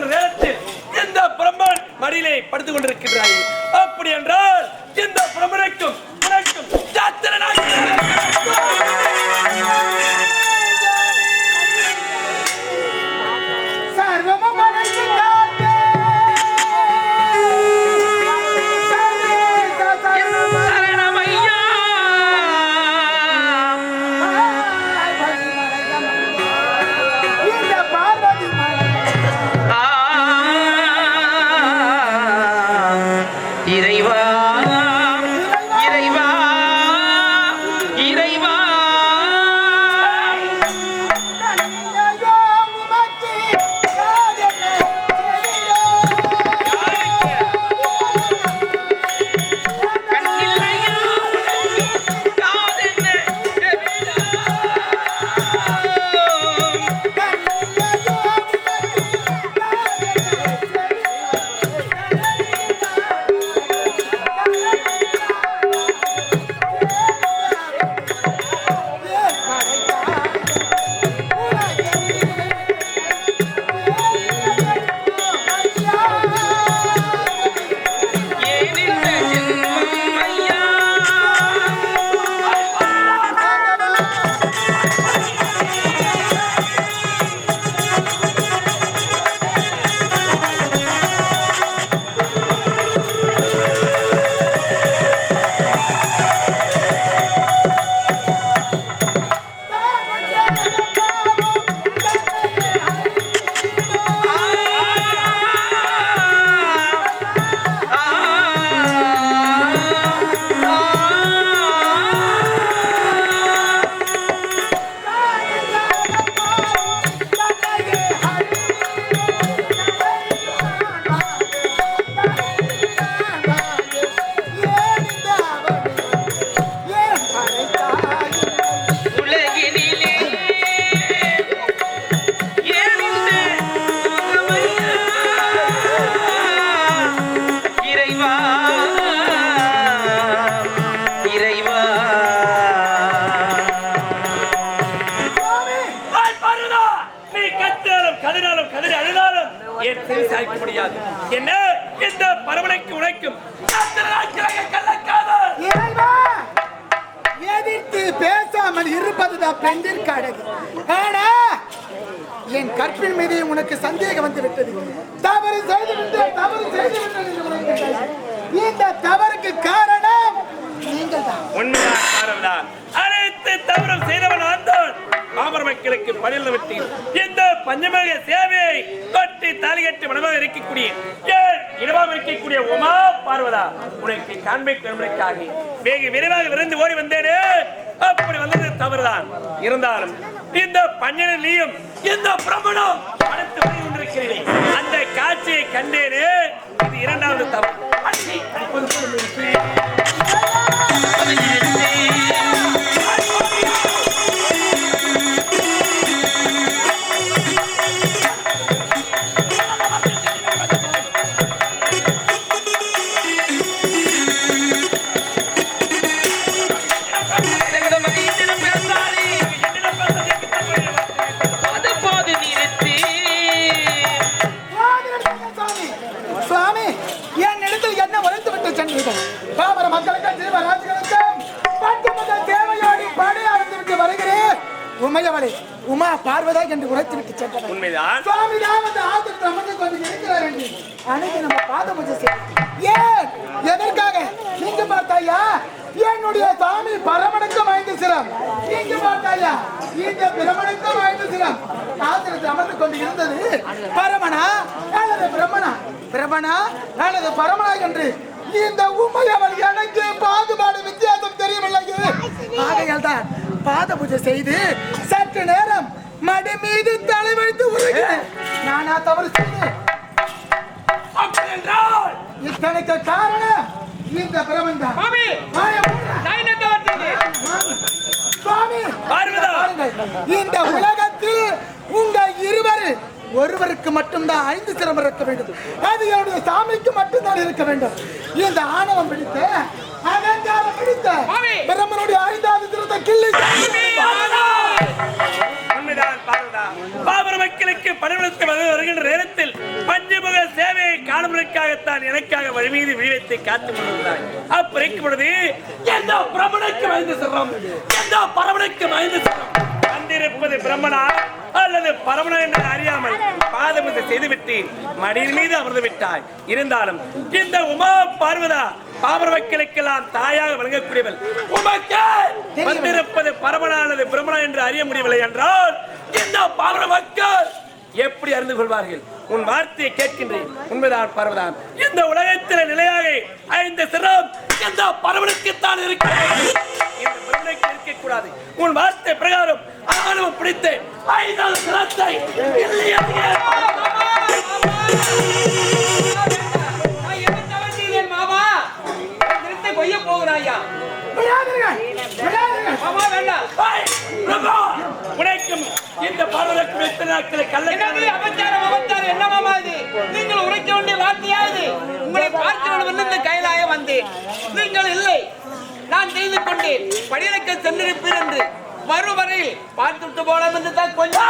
வருகின்ற நேரத்தில் இந்த பிரம்மன் மடியிலே படுத்துக் கொண்டிருக்கிறாய். அப்படி என்றால் இந்த பிரம்மனுக்கும் உனக்கும் முடியாது. என்ன இந்த பரமனைக்கு உழைக்கும் எதிர்த்து பேசாமல் இருப்பதுதான் பெண்ணிற்கு அழகு. ஆனா என் கற்பின் மீது உனக்கு சந்தேகம் வந்து விட்டது. தவறு செய்துவிட்டது. இந்த தவறுக்கு காரணம் நீங்கள் தான். உண்மைதான் காரணம். அனைத்து தவறும் செய்தவன் வந்தான். பாமர மக்களுக்கு பதில் விட்டு இந்த பஞ்சமக சேவையை தொட்டி தாலி கட்டி மனமாக இருக்கக்கூடிய இடமாக இருக்கக்கூடிய உமா பார்வதா உனக்கு காண்பிக்க வெகு விரைவாக விரைந்து ஓடி வந்தேனே. அப்படி வந்தது தவறுதான். இருந்தாலும் இந்த பஞ்சனிலையும் இந்த பிரம்மனும் அடுத்து போய் கொண்டிருக்கிறேன். அந்த காட்சியை கண்டேனே. இது இரண்டாவது தவறு. பாமர மக்களுக்கும் ஜீவராசிகளுக்கும் பஞ்சமக சேவையோடு படையாளர்களுக்கு வருகிறேன். உமையவளை உமா பார்வதா என்று உரைத்து விட்டு சென்றார். உண்மைதான். சுவாமி தான் வந்து ஆத்திரத்தில் அமர்ந்து கொண்டு இருக்கிறார் என்று அன்னைக்கு நம்ம பாத பூஜை செய்யணும். ஏன் எதற்காக நீங்க பார்த்தாயா? என்னுடைய சாமி பரமனுக்கும் 5 சிரம். நீங்க பார்த்தாயா? இந்த பிரமனுக்கும் 5 சிரம். ஆத்திரத்தில் அமர்ந்து கொண்டு இருந்தது பரமனா அல்லது பிரம்மனா, பிரம்மனா அல்லது பரமனா என்று இந்த உமையவள் எனக்கு பாகுபாடு வித்தியாசம் தெரியவில்லை. ஆகையால் தான் பாத பூஜை செய்து சற்று நேரம் மடி மீது தலை வைத்து உருகிறேன். நானா தவறு செய்தேன்? இத்தனைக்கு காரணம் இந்த பிரபஞ்சம். இந்த உலகத்தில் உங்க இருவர் ஒருவருக்கு மட்டும்தான் 5 சிரம் இருக்க வேண்டும். அது என்னுடைய சாமிக்கு மட்டும்தான் இருக்க வேண்டும். இந்த ஆணவம் பிடித்த அகங்காரம் பிடித்த பிரம்மனுடைய 5வது சிரத்தை கிள்ளி பாபர மக்களுக்கு பணிவிடத்து வருகின்ற நேரத்தில் காணுவதற்காகத்தான் எனக்காக வழி மீது விழிவைத்தை காத்துக் கொண்டிருந்தாய். அப்ப இருக்கும் பொழுது எந்த பிரம்மனுக்கு மயந்து செல்றோம், எந்த பரமனுக்கு மயந்து செல்றோம், வந்திருப்பது பிரம்மனா அல்லது பரமனா என்று அறியாமல் பாதபூஜை செய்துவிட்டு மடியின் மீது அமர்ந்து விட்டாய். இருந்தாலும் இந்த உமா பார்வதா பாமர மக்களுக்கெல்லாம் தாயாக வழங்கக்கூடியவள் உமக்கு வந்திருப்பது பரமனா அல்லது பிரம்மனா என்று அறிய முடியவில்லை என்றால் இந்த பாமர மக்கள் எப்படி அறிந்து கொள்வார்கள்? உன் வார்த்தையை கேட்கின்றேன். உண்மைதான் பார்வதான், இந்த உலகத்தில் நிலையாக 5 சிரம் இந்த பரமனுக்குத்தான் இருக்கிறது, இந்த பரமனுக்கு இருக்கக்கூடாது. உன் வார்த்தை பிரகாரம் ஆணவம் பிடித்து 5 சிரத்தை உடைக்கும் இந்த பார்வதற்கு எத்தனை நாட்களை நீங்கள் உரைக்க வேண்டிய வார்த்தையாது. உங்களை பார்க்க வேண்டும் இந்த கைலாய வந்தேன். நீங்கள் இல்லை, நான் செய்து கொண்டேன். படியிறக்க சென்றிருப்பீர் என்று மறுவரையில் பார்த்துட்டு போலாம் என்று தான் கொஞ்சம்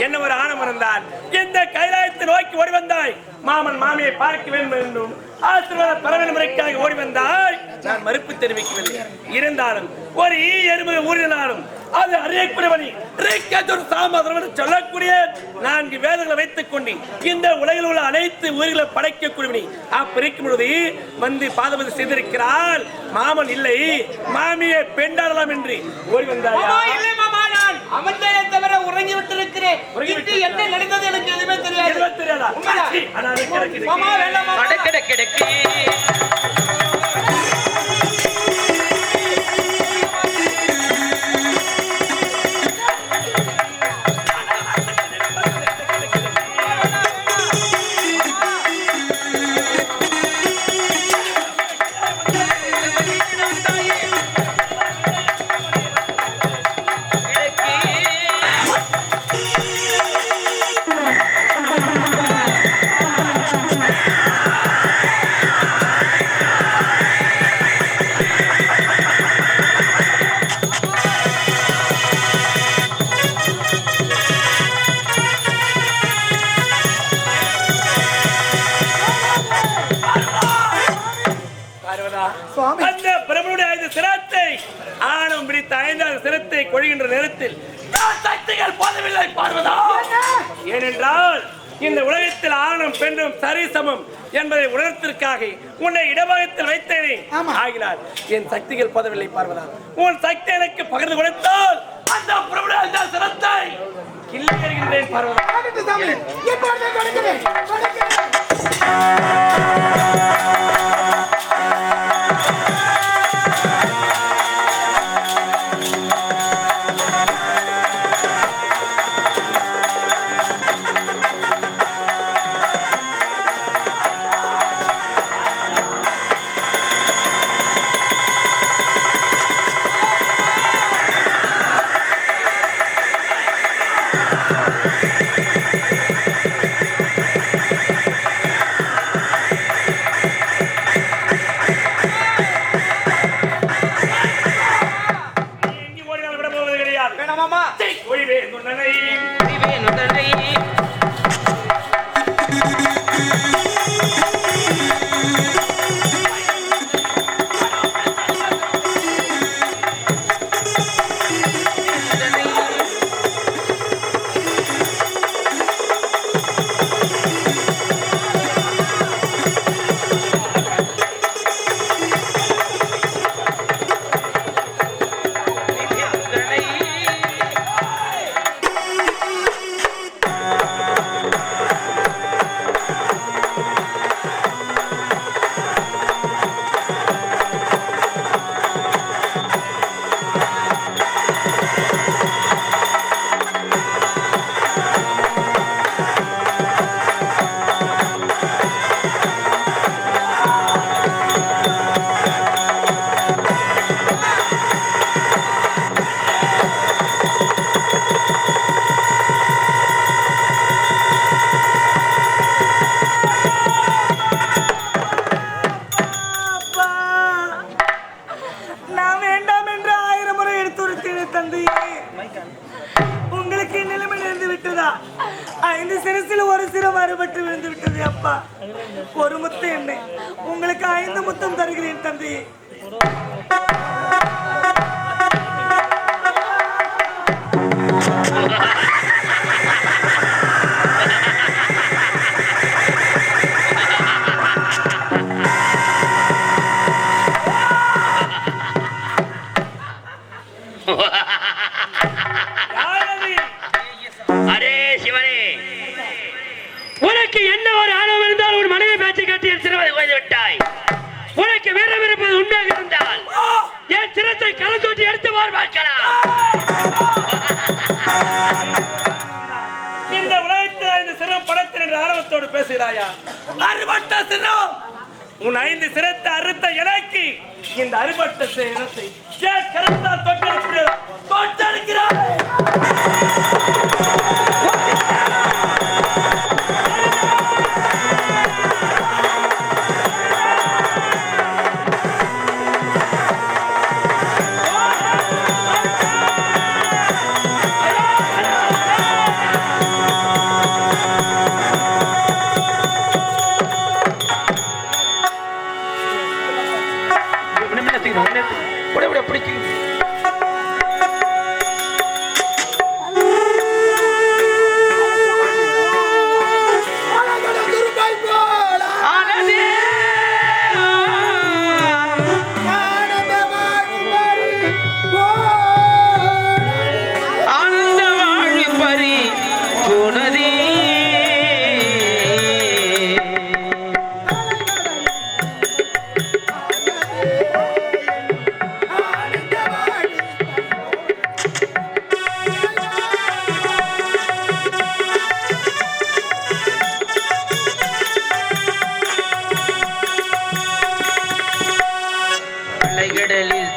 என்ன ஒரு ஆணவம் இருந்தால் இந்த கைலாயத்தை நோக்கி ஓடி வந்தாய். மாமன் மாமியை பார்க்க வேண்டும் என்றும் ஆசீர்வாத பரவல் முறைக்காக ஓடி வந்தாய். நான் மறுப்பு தெரிவிக்கவில்லை. இருந்தாலும் ஒரு எறும்பு ஊரினாலும் அது அறியக்கூடியவனி சொல்லக்கூடிய 4 வேதங்களை வைத்துக் கொண்டு இந்த உலகில் உள்ள அனைத்து ஊர்களை படைக்கக்கூடியவனி அப்பறிக்கும் பொழுது வந்து பாதபதி செய்திருக்கிறாள். மாமன் இல்லை, மாமியை பெண்டாடலாம் என்று ஓடி வந்தாயா? அமர்ந்ததை தவிர உறங்கி விட்டிருக்கிறேன். என்ன நடந்தது எனக்கு எதுவுமே தெரியாது. அந்த பிரபுடைய 5 சிரத்தை ஆணவம் பிடித்த 5வது சிரத்தை கொள்கின்ற நேரத்தில் சக்திகள் போதவில்லை பார்வதா. ஏனென்றால் இந்த உலகத்தில் ஆணும் பெண்ணும் சரிசமம் என்பதை உணர்த்திற்காக உன்னை இடபாகத்தில் வைத்தேனே. ஆகினார் என் சக்திகள் போதவில்லை பார்வதா. உன் சக்தி எனக்கு பகிர்ந்து கொடுத்தால் அந்த பிரபுடைய சிரத்தை கிள்ளி எறிகின்றேன் பார்வதா. 5 சிரசில் ஒரு சிரம் அறுபட்டு விழுந்து விட்டது அப்பா. ஒரு முத்தம் என்ன, உங்களுக்கு 5 முத்தம் தருகிறேன் தந்தையே. அரே சிவனே, உனக்கு என்ன ஒரு ஆணவம் இருந்தால் உன் மனைவி பேச்சு கட்டி என் சிறுவதை ஓய்ந்து விட்டாய். உனக்கு வீரம் இருப்பது உண்மையாக இருந்தால் என் சிரத்தை கலந்தோட்டி எடுத்து பார்க்கலாம். இந்த உலகத்தில் 5 சிரம் படத்தில் என்ற ஆணவத்தோடு பேசுகிறாயா? அறுபட்ட சிரம், உன் 5 சிரத்தை அறுத்த எனக்கு இந்த அறுபட்ட சிரத்தை கருத்தால் தொட்டெடுக்கிறாய். பிடிக்கும்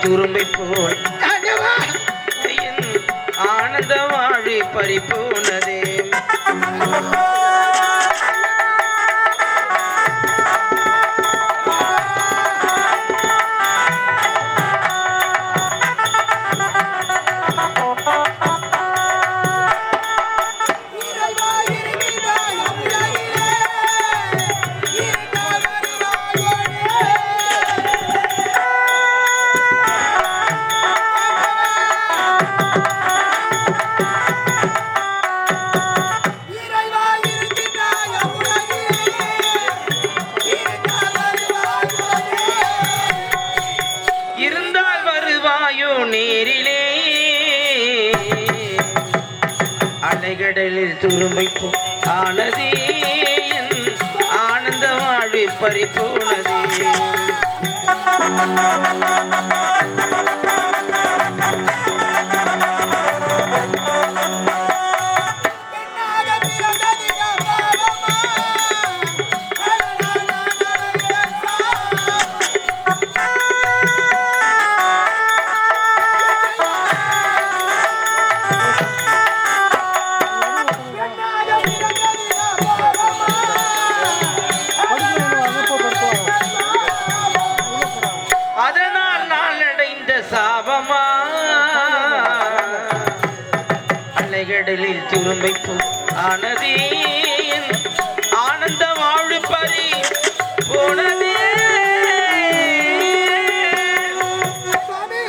துரும்பை போல் ஆனந்த வாழி பறிப்போனதே. நீரிலே அலைகடலில் துரும்பை ஆனதே ஆனந்த வாழ்வி பறிப்போனதே. சாபமா அலைகடலில் துரும்பை ஆனதே ஆனந்த வாழ்வு பறி போனதே. சாமி